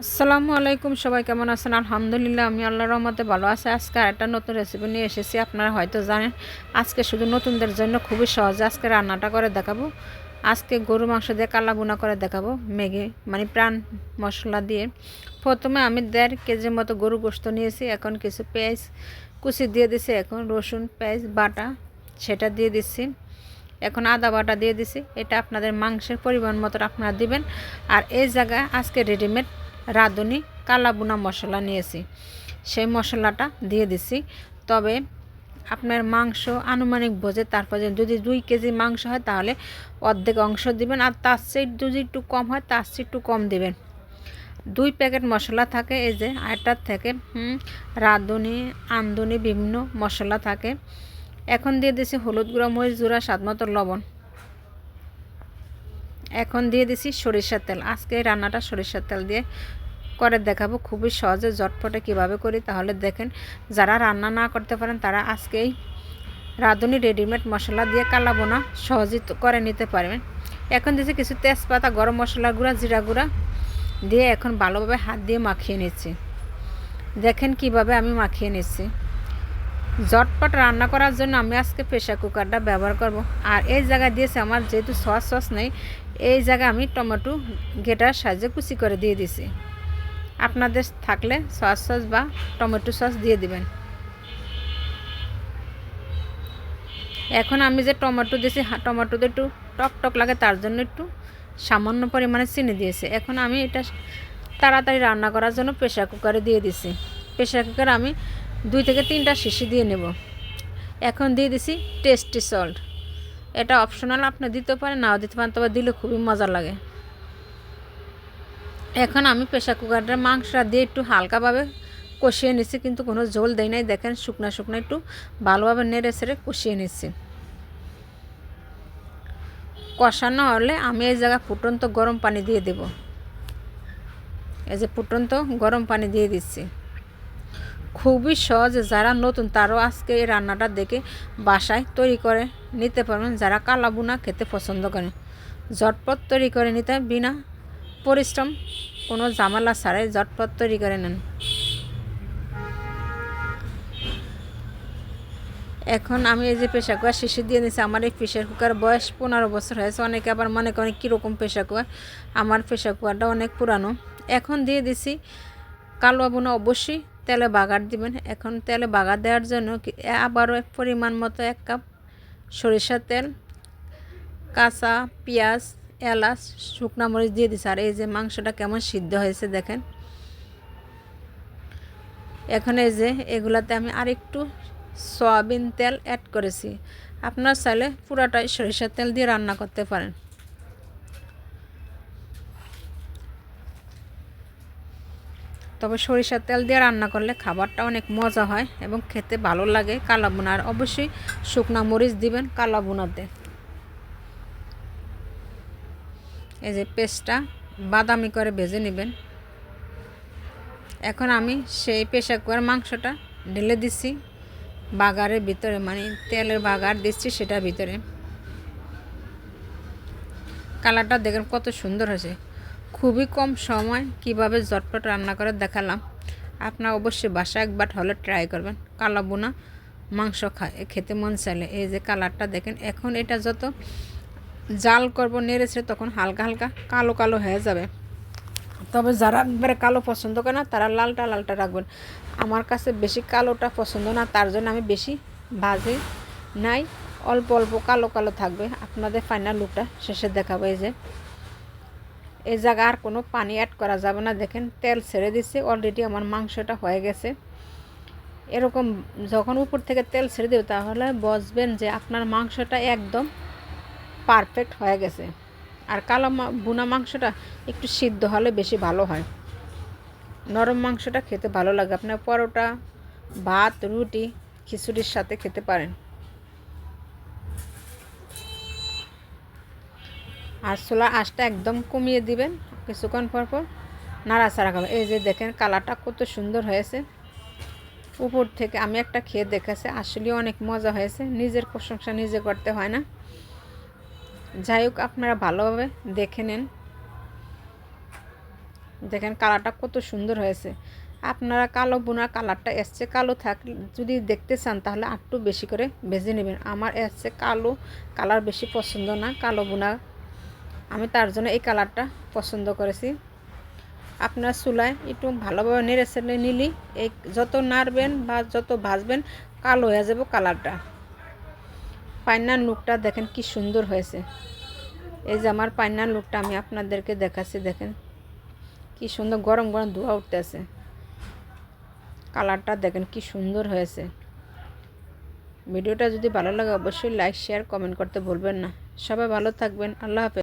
আসসালামু আলাইকুম, সবাই কেমন আছেন? আলহামদুলিল্লাহ, আমি আল্লাহর রহমতে ভালো আছি। আজকে একটা নতুন রেসিপি নিয়ে এসেছি। আপনারা হয়তো জানেন, আজকে শুধু নতুনদের জন্য খুবই সহজে আজকে রান্নাটা করে দেখাবো। আজকে গরু মাংস দিয়ে কালা বুনা করে দেখাবো, ম্যাগি মানে প্রাণ মশলা দিয়ে। প্রথমে আমি 1.5 কেজির মতো গরু গোশত নিয়েছি। এখন কিছু পেঁয়াজ কুচি দিয়ে দিছি, এখন রসুন পেঁয়াজ বাটা সেটা দিয়ে দিচ্ছি, এখন আদা বাটা দিয়ে দিছি। এটা আপনাদের মাংসের পরিমাণ মতো আপনারা দিবেন। আর এই জায়গায় আজকে রেডিমেড রাঁধুনি কালা বুনা মশলা নিয়েছি, সেই মশলাটা দিয়ে দিছি। তবে আপনার মাংস আনুমানিক বোঝে, তারপরে যদি 2 কেজি মাংস হয় তাহলে অর্ধেক অংশ দিবেন, আর তার চেয়ে যদি একটু কম হয় তার চেয়ে একটু কম দিবেন। 2 প্যাকেট মশলা থাকে, এই যে আটার থেকে রাঁধুনি আমদুনি বিভিন্ন মশলা থাকে। এখন দিয়ে দিছি হলুদ গুঁড়া, মরিচ গুঁড়া, স্বাদ মতো লবণ। এখন দিয়ে দিছি সরিষার তেল। আজকে এই রান্নাটা সরিষার তেল দিয়ে করে দেখাবো, খুবই সহজে ঝটপটে কিভাবে করি। তাহলে দেখেন, যারা রান্না না করতে পারেন তারা আজকেই রাঁধুনি রেডিমেড মশলা দিয়ে কালা বোনা সহজেই করে নিতে পারবেন। এখন দিয়েছি কিছু তেজপাতা, গরম মশলা গুঁড়া, জিরা গুঁড়া দিয়ে এখন ভালোভাবে হাত দিয়ে মাখিয়ে নিচ্ছি। দেখেন কিভাবে আমি মাখিয়ে নিচ্ছি। ঝটপট রান্না করার জন্য আমি আজকে প্রেশার কুকারটা ব্যবহার করব। আর এই জায়গায় দিয়েছে আমার যেহেতু সস নেই, এই জায়গায় আমি টমেটো ঘেটার সাহায্যে কুচি করে দিয়ে দিছি। আপনাদের থাকলে সস বা টমেটো সস দিয়ে দিবেন। এখন আমি যে টমেটো দিয়েছি, টমেটোতে একটু টক টক লাগে, তার জন্য একটু সামান্য পরিমাণে চিনি দিয়েছি। এখন আমি এটা তাড়াতাড়ি রান্না করার জন্য প্রেশার কুকারে দিয়ে দিছি। প্রেশার কুকারে আমি 2 থেকে 3টা সিটি দিয়ে নেব। এখন দিয়ে দিছি টেস্টি সল্ট। এটা অপশনাল, আপনি দিতে পারেন নাও দিতে পারেন, তবে দিলে খুবই মজা লাগে। এখন আমি প্রেশার কুকারের মাংসটা দিয়ে একটু হালকাভাবে কষিয়ে নিচ্ছি, কিন্তু কোনো ঝোল দেয় নাই। দেখেন শুকনা শুকনো একটু ভালোভাবে নেড়ে ছেড়ে কষিয়ে নিচ্ছি। কষানো হলে আমি এই জায়গায় ফুটন্ত গরম পানি দিয়ে দেব। এই যে ফুটন্ত গরম পানি দিয়ে দিচ্ছি। খুবই সহজে, যারা নতুন তারাও আজকে এই রান্নাটা দেখে বাসায় তৈরি করে নিতে পারবেন। যারা কালা বুনা খেতে পছন্দ করেন, ঝটপট তৈরি করে নিতে, বিনা পরিশ্রম কোনো ঝামেলা ছাড়াই ঝটপট তৈরি করে নেন। এখন আমি এই যে প্রেশার কুকার শিশি দিয়ে নিয়েছি। আমার এই প্রেশার কুকার বয়স 15 বছর হয়েছে। অনেকে আবার মনে করেন কীরকম প্রেশার কুকার, আমার প্রেশার কুকারটা অনেক পুরানো। এখন দিয়ে দিছি কালো বুনা, অবশ্যই তেলে বাগার দিবেন। এখন তেলে বাগার দেওয়ার জন্য আবারও পরিমাণ মতো 1 কাপ সরিষার তেল, কাঁচা পেঁয়াজ, এলাচ, শুকনা মরিচ দিয়ে দিছি। আর এই যে মাংসটা কেমন সিদ্ধ হয়েছে দেখেন। এখন এই যে এগুলাতে আমি আরেকটু সয়াবিন তেল অ্যাড করেছি। আপনার চাইলে পুরাটাই সরিষার তেল দিয়ে রান্না করতে পারেন। তবে সরিষার তেল দিয়ে রান্না করলে খাবারটা অনেক মজা হয় এবং খেতে ভালো লাগে কালা বোনা। আর অবশ্যই শুকনা মরিচ দিবেন কালা বোনাতে। এই যে পেস্টটা বাদামি করে ভেজে নেবেন। এখন আমি সেই প্রেসার কুকার মাংসটা ঢেলে দিচ্ছি বাগারের ভিতরে, মানে তেলের বাগার দিচ্ছি সেটার ভিতরে। কালারটা দেখেন কত সুন্দর হয়েছে। খুবই কম সময় কিভাবে ঝটপট রান্না করে দেখালাম। আপনারা অবশ্যই বাসায় একবার হলে ট্রাই করবেন। কালা বোনা মাংস খেতে মন চাইলে এই যে কালারটা দেখেন। এখন এটা যত জাল করব নেড়েছে তখন হালকা হালকা কালো কালো হয়ে যাবে। তবে যারা একবারে কালো পছন্দ করে না তারা লালটা লালটা রাখবেন। আমার কাছে বেশি কালোটা পছন্দ না, তার জন্য আমি বেশি ভাজি নাই, অল্প অল্প কালো কালো থাকবে। আপনাদের ফাইনাল লুকটা শেষে দেখাবো। এই জায়গা আর কোনো পানি অ্যাড করা যাবে না। দেখেন তেল ছেড়ে দিচ্ছে অলরেডি, আমার মাংসটা হয়ে গেছে। এরকম যখন উপর থেকে তেল ছেড়ে দেব তাহলে বুঝবেন যে আপনার মাংসটা একদম পারফেক্ট হয়ে গেছে। আর কালো বুনা মাংসটা একটু সিদ্ধ হলে বেশি ভালো হয়। নরম মাংসটা খেতে ভালো লাগে। আপনার পরোটা, ভাত, রুটি, খিচুড়ির সাথে খেতে পারেন। আর চুলার আঁচটা একদম কমিয়ে দিবেন। কিছুক্ষণ পর পর নাড়াচাড়া খাবেন। এই যে দেখেন কালারটা কত সুন্দর হয়েছে। উপর থেকে আমি একটা খেয়ে দেখেছি, আসলেও অনেক মজা হয়েছে। নিজের প্রশংসা নিজে করতে হয় না। যাই হোক, আপনারা ভালোভাবে দেখে নেন। দেখেন কালারটা কত সুন্দর হয়েছে। আপনারা কালো বোনার কালারটা এসছে কালো থাকলে যদি দেখতে চান তাহলে একটু বেশি করে ভেজে নেবেন। আমার এসছে কালো কালার বেশি পছন্দ না, কালো বোনা, আমি তার জন্য এই কালারটা পছন্দ করেছি। আপনার চুলায় একটু ভালোভাবে নেড়ে চেড়ে নিলি এই যত নাড়বেন বা যত ভাজবেন কালো হয়ে যাবে কালারটা। পান্নার লুকটা দেখেন কি সুন্দর হয়েছে। এই যে আমার পান্নার লুকটা আমি আপনাদেরকে দেখাচ্ছি, দেখেন কি সুন্দর গরম গরম ধোঁয়া উঠতেছে। কালারটা দেখেন কি সুন্দর হয়েছে। ভিডিওটা যদি ভালো লাগে অবশ্যই লাইক শেয়ার কমেন্ট করতে ভুলবেন না। সবাই ভালো থাকবেন। আল্লাহ হাফেজ।